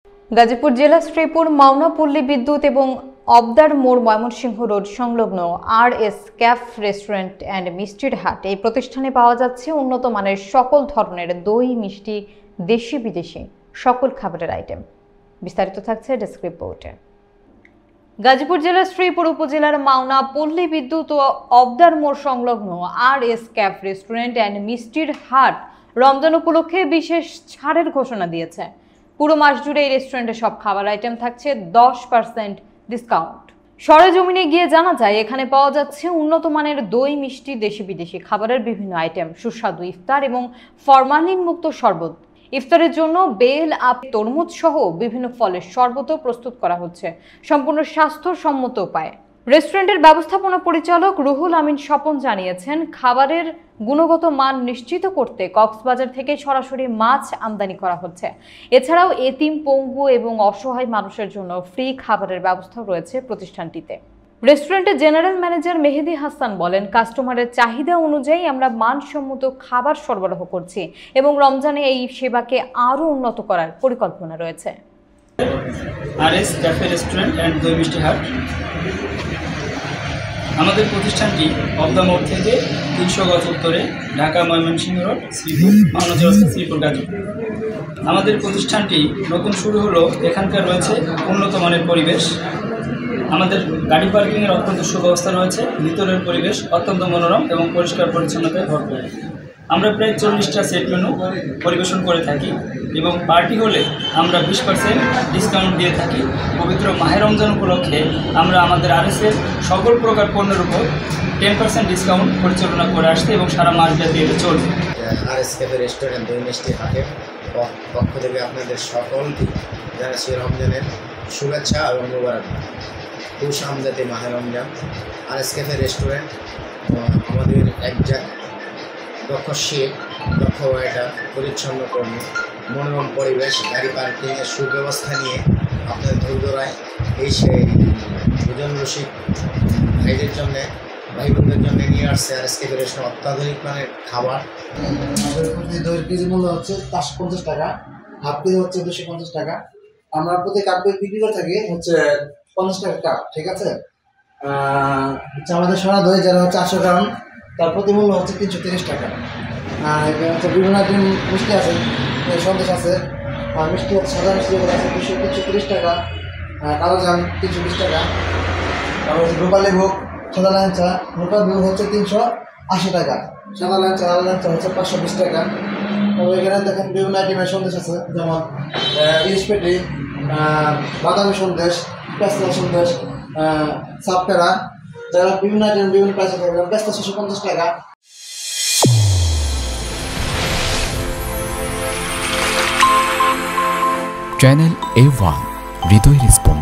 গাজীপুর জেলা শ্রীপুর মাওনা পল্লী বিদ্যুৎ এবং অবদার মোড় ময়মনসিংহ রোড সংলগ্ন আর.এস. ক্যাফ রেস্টুরেন্ট অ্যান্ড মিষ্টির হাট এই প্রতিষ্ঠানে পাওয়া যাচ্ছে উন্নত মানের সকল ধরনের দই, মিষ্টি, দেশি বিদেশি সকল খাবারের আইটেম। বিস্তারিত থাকছে ডেস্ক রিপোর্টে। গাজীপুর জেলার শ্রীপুর উপজেলার মাওনা পল্লী বিদ্যুৎ ও অবদার মোড় সংলগ্ন আর.এস. ক্যাফ রেস্টুরেন্ট অ্যান্ড মিষ্টির হাট রমজান উপলক্ষে বিশেষ ছাড়ের ঘোষণা দিয়েছে। পুরো মাস জুড়ে এই রেস্টুরেন্টে সব খাবার আইটেম থাকছে 10% ডিসকাউন্ট। সরেজমিনে গিয়ে জানা যায় এখানে পাওয়া যাচ্ছে উন্নত মানের দই, মিষ্টি, দেশি বিদেশি খাবারের বিভিন্ন আইটেম, সুস্বাদু ইফতার এবং ফরমালিন মুক্ত শরবত। ইফতারের জন্য বেল, তরমুজ সহ বিভিন্ন ফলের শরবতও প্রস্তুত করা হচ্ছে সম্পূর্ণ স্বাস্থ্যসম্মত উপায়ে। রেস্টুরেন্টের ব্যবস্থাপনা পরিচালক রুহুল আমিন স্বপন জানিয়েছেন, খাবারের গুণগত মান নিশ্চিত করতে কক্সবাজার থেকে সরাসরি মাছ আমদানি করা হচ্ছে। এছাড়াও এতিম, পঙ্গু এবং অসহায় মানুষের জন্য ফ্রি খাবারের ব্যবস্থা রয়েছে প্রতিষ্ঠানটিতে। রেস্টুরেন্টের জেনারেল ম্যানেজার মেহেদি হাসান বলেন, কাস্টমারের চাহিদা অনুযায়ী আমরা মানসম্মত খাবার সরবরাহ করছি এবং রমজানে এই সেবাকে আরও উন্নত করার পরিকল্পনা রয়েছে। আর.এস. ক্যাফে রেস্টুরেন্ট অ্যান্ড দই মিষ্টি হাট আমাদের প্রতিষ্ঠানটি অবদা মোড় থেকে 300 গজ উত্তরে ঢাকা ময়মনসিংহ রোড, শ্রীপুর, মাওনা জেলা, শ্রীপুর, গাজীপুর। আমাদের প্রতিষ্ঠানটি নতুন শুরু হলো। এখানকার রয়েছে উন্নত মানের পরিবেশ। আমাদের গাড়ি পার্কিংয়ের অত্যন্ত সুব্যবস্থা রয়েছে। ভিতরের পরিবেশ অত্যন্ত মনোরম এবং পরিষ্কার পরিচ্ছন্নতায় ভরপুর। আমরা প্রায় 40টা সেট মেনু পরিবেশন করে থাকি এবং পার্টি হলে আমরা 20% ডিসকাউন্ট দিয়ে থাকি। পবিত্র মাহে রমজান উপলক্ষে আমরা আমাদের আর.এস.এর সকল প্রকার পণ্যের উপর 10% ডিসকাউন্ট পরিচালনা করে আসছি এবং সারা মাস ব্যাপী এটা চলবে। আর.এস. ক্যাফে রেস্টুরেন্ট দই মিষ্টি হাটের পক্ষ থেকে আপনাদের সকলকে জানাচ্ছি রমজানের শুভেচ্ছা এবং মোবারকবাদ। খুশ আমদাতে মাহে রমজান। আর.এস. ক্যাফে রেস্টুরেন্ট আমাদের একজাক দক্ষ শেফ, দক্ষ ওয়েটার, পরিচ্ছন্ন কর্মী, মনোরম পরিবেশ, গাড়ি পার্কিংয়ের সুব্যবস্থা নিয়ে আপনাদের ধৈর্যরায় এই সেই ভোজন রসিক ভাইদের জন্যে, ভাই বোনদের জন্য নিয়ে আসছে আর.এস. ক্যাফে রেস্টুরেন্ট অত্যাধুনিক মানের খাবার। আমাদের প্রতি দইয়ের কেজি মূল্য হচ্ছে 450 টাকা, হাফ কেজি হচ্ছে 250 টাকা। আমরা প্রতি কাপ বিক্রি করে থাকি হচ্ছে 50 টাকা কাপ, ঠিক আছে। হচ্ছে আমাদের সোনা দই যারা হচ্ছে 800 গ্রাম, তার প্রতি মূল্য হচ্ছে 330 টাকা। এখানে হচ্ছে বিভিন্ন আইটেম মিষ্টি আছে, সন্দেশ আছে, মিষ্টি হচ্ছে সাদা মিষ্টি আছে 230 টাকা, কালো জাম 320 টাকা। তারপর হচ্ছে রূপালী ভোগ, সাদা ল্যাংচা, রূপালী ভোগ হচ্ছে 380 টাকা, সাদা ল্যাংচা, লাল ল্যাংচা হচ্ছে 520 টাকা। তবে এখানে দেখেন বিভিন্ন আইটেমের সন্দেশ আছে, যেমন ইলিশ পেটি, বাদামি সন্দেশ, পেস্তা সন্দেশ, সাপটেরা, যারা বিভিন্ন আইটেম বিভিন্ন প্রাইসে থাকবে। পেস্তা 650 টাকা। চ্যানেল A1 হৃদয় রেসপন্স।